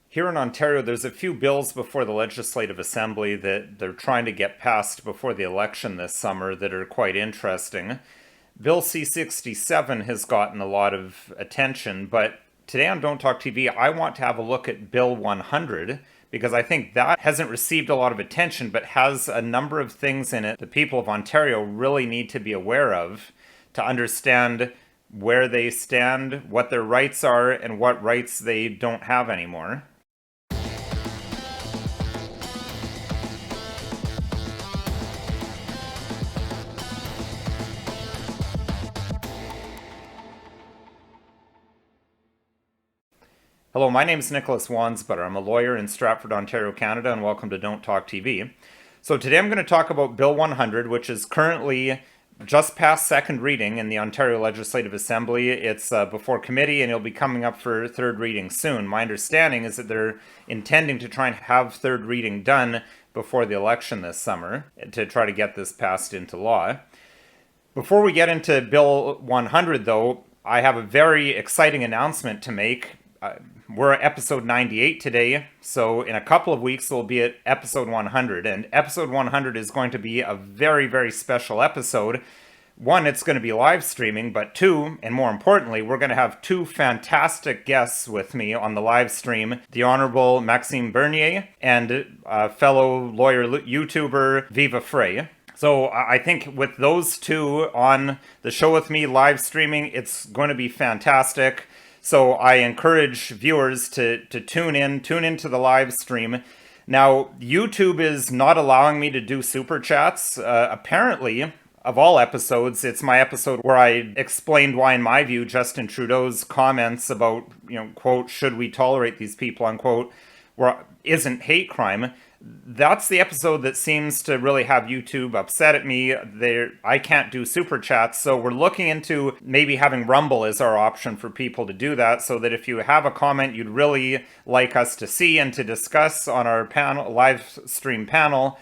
Here in Ontario, there's a few bills before the Legislative Assembly that they're trying to get passed before the election this summer that are quite interesting. Bill C-67 has gotten a lot of attention, but today on Don't Talk TV, I want to have a look at Bill 100 because I think that hasn't received a lot of attention but has a number of things in it the people of Ontario really need to be aware of to understand where they stand, what their rights are, and what rights they don't have anymore. Hello, my name is Nicholas Wansbutter. I'm a lawyer in Stratford, Ontario, Canada, and welcome to Don't Talk TV. So today I'm going to talk about Bill 100, which is currently just past second reading in the Ontario Legislative Assembly. It's before committee and it'll be coming up for third reading soon. My understanding is that they're intending to try and have third reading done before the election this summer to try to get this passed into law. Before we get into Bill 100, though, I have a very exciting announcement to make. We're at episode 98 today, so in a couple of weeks we'll be at episode 100, and episode 100 is going to be a very, very special episode. One, it's going to be live streaming, but two, and more importantly, we're going to have two fantastic guests with me on the live stream, the Honorable Maxime Bernier and fellow lawyer YouTuber Viva Frey. So I think with those two on the show with me live streaming, it's going to be fantastic. So I encourage viewers to tune into the live stream. Now, YouTube is not allowing me to do super chats. Apparently, of all episodes, it's my episode where I explained why, in my view, Justin Trudeau's comments about, quote, should we tolerate these people, unquote, isn't hate crime. That's the episode that seems to really have YouTube upset at me. I can't do super chats, so we're looking into maybe having Rumble as our option for people to do that, so that if you have a comment you'd really like us to see and to discuss on our live stream panel,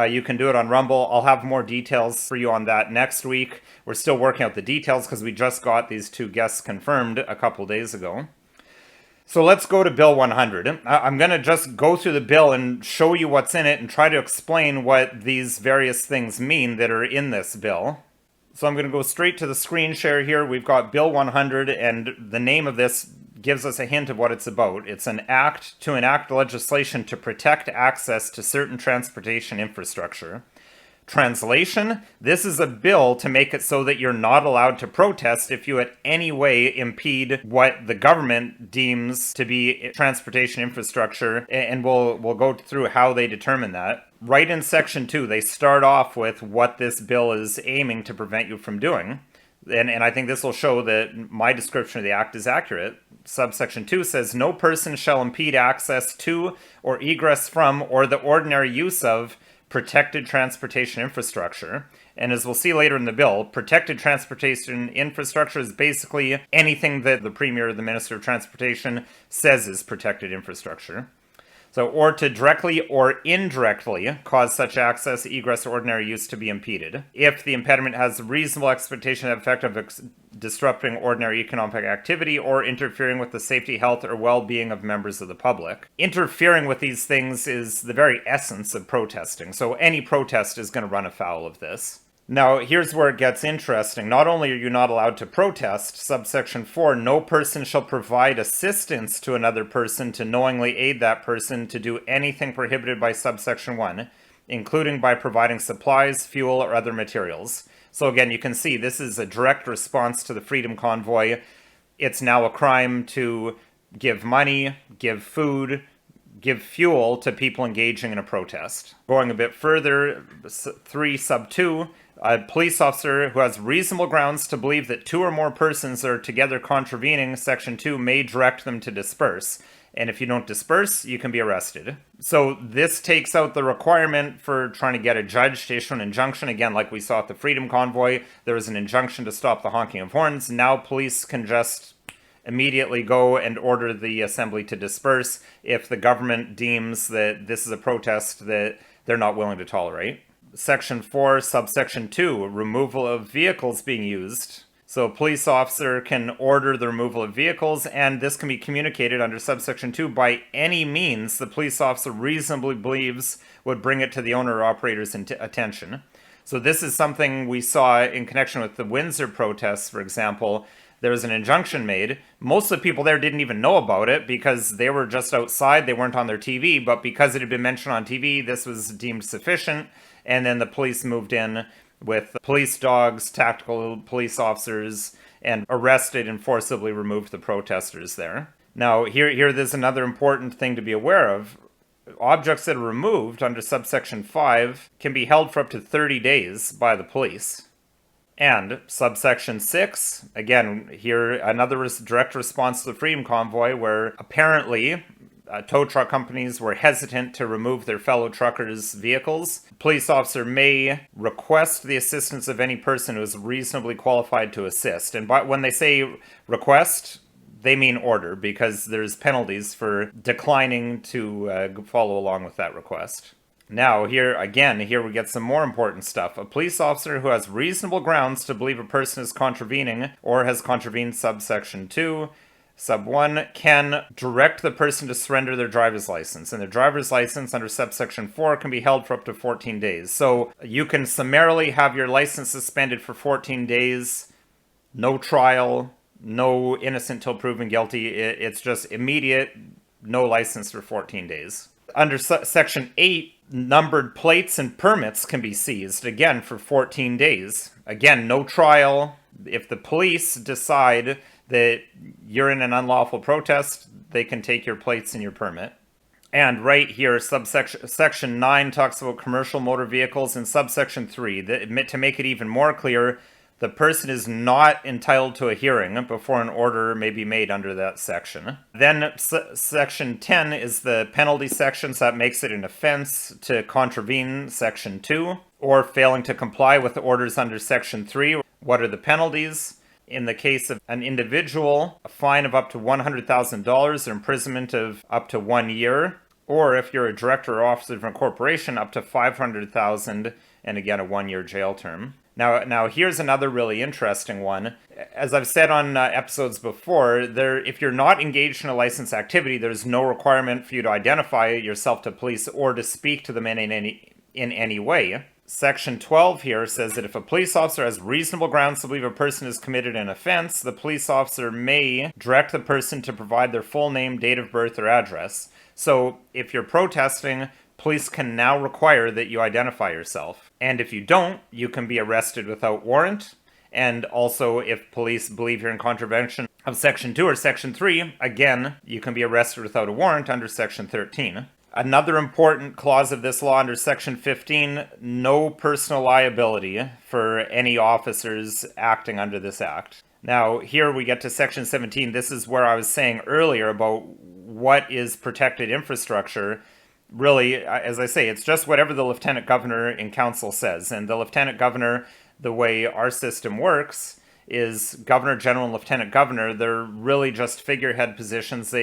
you can do it on Rumble. I'll have more details for you on that next week. We're still working out the details because we just got these two guests confirmed a couple days ago. So let's go to Bill 100. I'm going to just go through the bill and show you what's in it and try to explain what these various things mean that are in this bill. So I'm going to go straight to the screen share here. We've got Bill 100, and the name of this gives us a hint of what it's about. It's an act to enact legislation to protect access to certain transportation infrastructure. Translation, this is a bill to make it so that you're not allowed to protest if you in any way impede what the government deems to be transportation infrastructure, and we'll go through how they determine that. Right in section 2, they start off with what this bill is aiming to prevent you from doing. And I think this will show that my description of the act is accurate. Subsection 2 says, no person shall impede access to or egress from or the ordinary use of protected transportation infrastructure. And as we'll see later in the bill, protected transportation infrastructure is basically anything that the Premier or the Minister of Transportation says is protected infrastructure. So, or to directly or indirectly cause such access, egress, or ordinary use to be impeded, if the impediment has a reasonable expectation of effect of disrupting ordinary economic activity or interfering with the safety, health, or well-being of members of the public. Interfering with these things is the very essence of protesting, so any protest is going to run afoul of this. Now, here's where it gets interesting. Not only are you not allowed to protest, subsection 4, no person shall provide assistance to another person to knowingly aid that person to do anything prohibited by subsection 1, including by providing supplies, fuel, or other materials. So again, you can see this is a direct response to the Freedom Convoy. It's now a crime to give money, give food, give fuel to people engaging in a protest. Going a bit further, 3 sub 2, a police officer who has reasonable grounds to believe that 2 or more persons are together contravening section 2 may direct them to disperse. And if you don't disperse, you can be arrested. So this takes out the requirement for trying to get a judge to issue an injunction. Again, like we saw at the Freedom Convoy, there was an injunction to stop the honking of horns. Now police can just immediately go and order the assembly to disperse if the government deems that this is a protest that they're not willing to tolerate. Section 4, subsection 2, removal of vehicles being used. So a police officer can order the removal of vehicles, and this can be communicated under subsection 2 by any means the police officer reasonably believes would bring it to the owner or operator's attention. So this is something we saw in connection with the Windsor protests, for example. There was an injunction made. Most of the people there didn't even know about it because they were just outside. They weren't on their TV, but because it had been mentioned on TV, this was deemed sufficient. And then the police moved in with police dogs, tactical police officers, and arrested and forcibly removed the protesters there. Now, here there's another important thing to be aware of. Objects that are removed under subsection 5 can be held for up to 30 days by the police. And subsection 6, again, here another direct response to the Freedom Convoy, where apparently tow truck companies were hesitant to remove their fellow truckers' vehicles. A police officer may request the assistance of any person who is reasonably qualified to assist. And when they say request, they mean order, because there's penalties for declining to follow along with that request. Now, here we get some more important stuff. A police officer who has reasonable grounds to believe a person is contravening or has contravened subsection 2, Sub 1, can direct the person to surrender their driver's license. And their driver's license under subsection 4 can be held for up to 14 days. So you can summarily have your license suspended for 14 days, no trial, no innocent till proven guilty. It's just immediate, no license for 14 days. Under section 8, numbered plates and permits can be seized, again, for 14 days. Again, no trial. If the police decide that you're in an unlawful protest, they can take your plates and your permit. And right here, section 9 talks about commercial motor vehicles, and subsection 3, to make it even more clear, the person is not entitled to a hearing before an order may be made under that section. Then section 10 is the penalty section, so that makes it an offense to contravene section 2, or failing to comply with the orders under section 3. What are the penalties? In the case of an individual, a fine of up to $100,000 or imprisonment of up to 1 year. Or if you're a director or officer of a corporation, up to $500,000, and again, a 1-year jail term. Now, here's another really interesting one. As I've said on episodes before, if you're not engaged in a licensed activity, there's no requirement for you to identify yourself to police or to speak to them in any way. Section 12 here says that if a police officer has reasonable grounds to believe a person has committed an offense, the police officer may direct the person to provide their full name, date of birth, or address. So if you're protesting, police can now require that you identify yourself. And if you don't, you can be arrested without warrant. And also, if police believe you're in contravention of Section 2 or Section 3, again, you can be arrested without a warrant under Section 13. Another important clause of this law under Section 15, no personal liability for any officers acting under this act. Now, here we get to Section 17. This is where I was saying earlier about what is protected infrastructure. Really, as I say, it's just whatever the Lieutenant Governor in Council says. And the Lieutenant Governor, the way our system works, is Governor General and Lieutenant Governor. They're really just figurehead positions.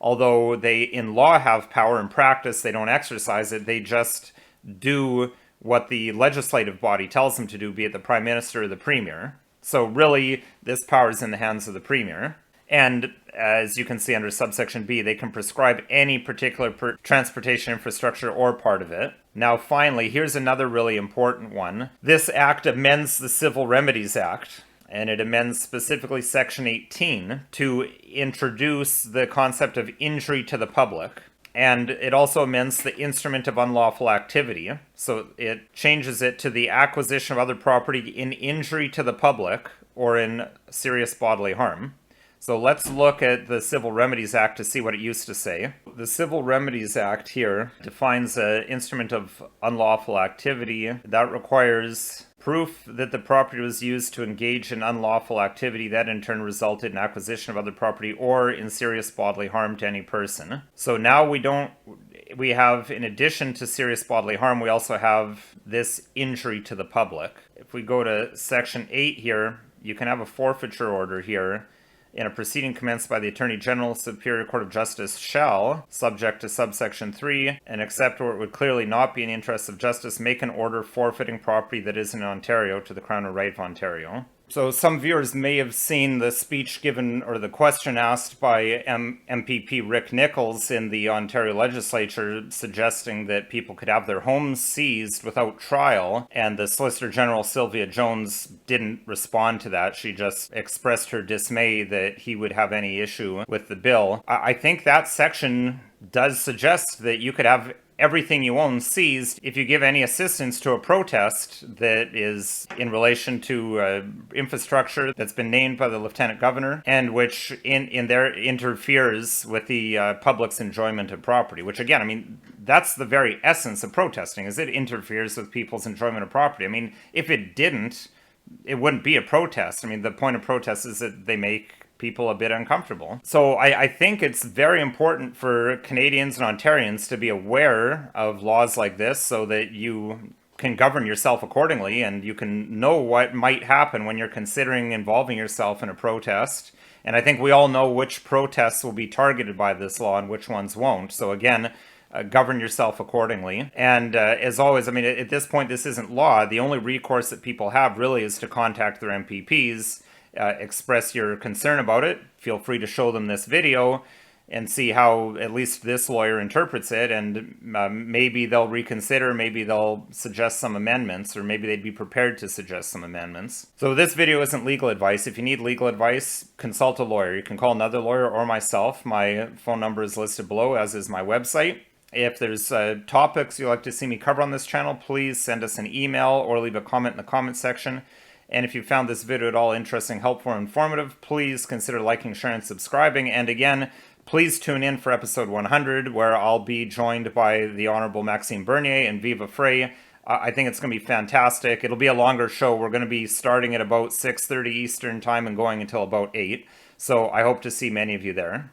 Although they in law have power, in practice they don't exercise it. They just do what the legislative body tells them to do, be it the Prime Minister or the Premier. So really, this power is in the hands of the Premier. And as you can see under subsection B, they can prescribe any particular transportation infrastructure or part of it. Now finally, here's another really important one. This act amends the Civil Remedies Act. And it amends specifically Section 18 to introduce the concept of injury to the public. And it also amends the instrument of unlawful activity. So it changes it to the acquisition of other property in injury to the public or in serious bodily harm. So let's look at the Civil Remedies Act to see what it used to say. The Civil Remedies Act here defines an instrument of unlawful activity that requires proof that the property was used to engage in unlawful activity that in turn resulted in acquisition of other property or in serious bodily harm to any person. So now we have, in addition to serious bodily harm, we also have this injury to the public. If we go to Section 8 here, you can have a forfeiture order here. In a proceeding commenced by the Attorney General, Superior Court of Justice shall, subject to subsection 3, and except where it would clearly not be in the interest of justice, make an order forfeiting property that is in Ontario to the Crown or right of Ontario. So some viewers may have seen the speech given or the question asked by MPP Rick Nichols in the Ontario legislature suggesting that people could have their homes seized without trial, and the Solicitor General Sylvia Jones didn't respond to that. She just expressed her dismay that he would have any issue with the bill. I think that section does suggest that you could have everything you own seized if you give any assistance to a protest that is in relation to infrastructure that's been named by the lieutenant governor and which in there interferes with the public's enjoyment of property, which again, I mean, that's the very essence of protesting, is it interferes with people's enjoyment of property. I mean, if it didn't, it wouldn't be a protest. I mean, the point of protest is that they make people a bit uncomfortable. So I think it's very important for Canadians and Ontarians to be aware of laws like this so that you can govern yourself accordingly and you can know what might happen when you're considering involving yourself in a protest. And I think we all know which protests will be targeted by this law and which ones won't. So again, govern yourself accordingly. And as always, I mean, at this point, this isn't law. The only recourse that people have really is to contact their MPPs, express your concern about it. Feel free to show them this video and see how at least this lawyer interprets it, and maybe they'll reconsider, maybe they'll suggest some amendments, or maybe they'd be prepared to suggest some amendments. So this video isn't legal advice. If you need legal advice, consult a lawyer. You can call another lawyer or myself. My phone number is listed below, as is my website. If there's topics you'd like to see me cover on this channel, please send us an email or leave a comment in the comment section. And if you found this video at all interesting, helpful, or informative, please consider liking, sharing, and subscribing. And again, please tune in for episode 100, where I'll be joined by the Honorable Maxime Bernier and Viva Frey. I think it's going to be fantastic. It'll be a longer show. We're going to be starting at about 6:30 Eastern time and going until about 8. So I hope to see many of you there.